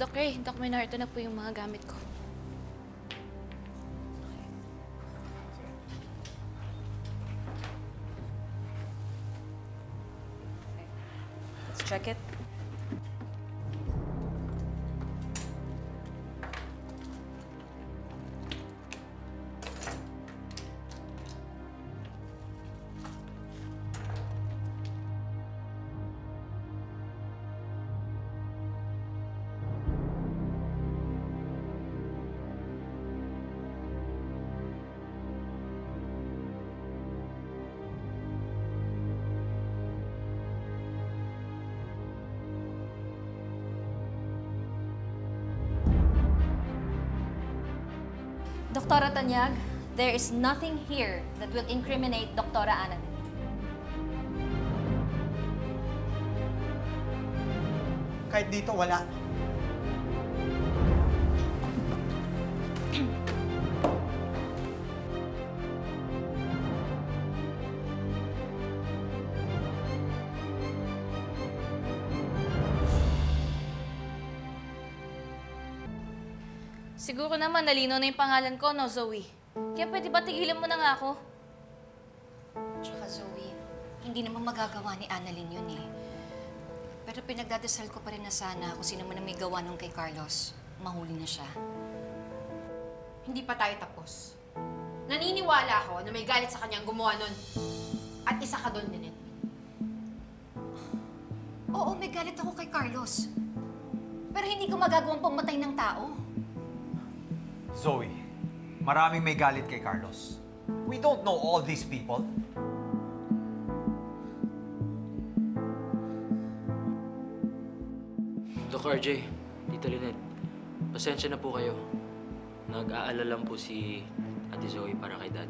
Doc Ray, Doc Menor, ito na po yung mga gamit ko. Let's check it. Doktora Tanyag, there is nothing here that will incriminate Doktora Annalyn. Kahit dito, wala. Siguro naman nalino na yung pangalan ko, no, Zoe? Kaya pwede ba tigilan mo na nga ako? Tsaka Zoe, hindi naman magagawa ni Annalyn yun eh. Pero pinagdadasal ko pa rin na sana kung sino man ang may gawa nung kay Carlos, mahuli na siya. Hindi pa tayo tapos. Naniniwala ako na may galit sa kanyang gumawa nun. At isa ka doon, Ninette. Oo, may galit ako kay Carlos. Pero hindi ko magagawang pumatay ng tao. Zoe, maraming may galit kay Carlos. We don't know all these people. Doc RJ, Tita Lynette, pasensya na po kayo. Nag-aalala lang po si Ate Zoe para kay Dad.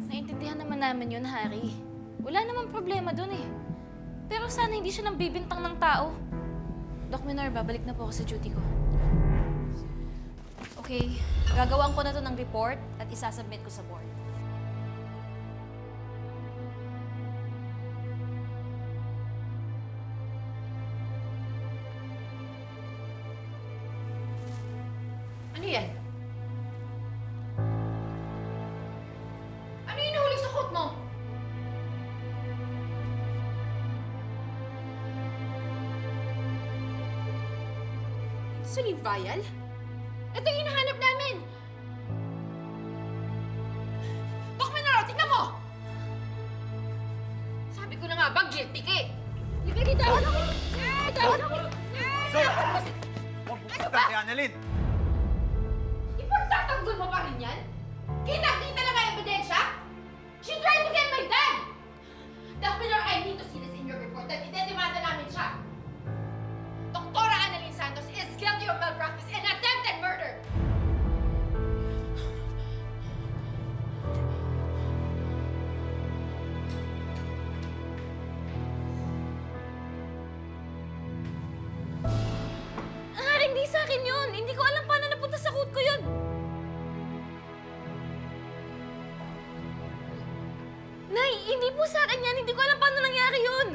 Naintindihan naman namin yun, Harry. Wala namang problema dun eh. Pero sana hindi siya nang bibintang ng tao. Doc Menor, babalik na po ako sa duty ko. Okay, gagawin ko na to ng report at isasubmit ko sa board. Ano yan? Ano yung nahulog sa coat mo? Insulin vial? Ito yung hinahanap namin! Doc Menor, tingnan mo! Sabi ko na nga ba, guilty ka eh! Liga dito! Zoe! Huwag mo saktan si Annalyn! Ipagtatanggol mo pa rin yan? Kinakita lang ang ebidensya? She tried to get my dad! Doc Menor, I need to see this in your report at idedemanda namin siya! Doktora Annalyn Santos is guilty of malpractice and attempted murder! Harry, hindi sa akin yun! Hindi ko alam paano napunta sa coat ko yun! Nay, hindi po sa akin yan! Hindi ko alam paano nangyari yun!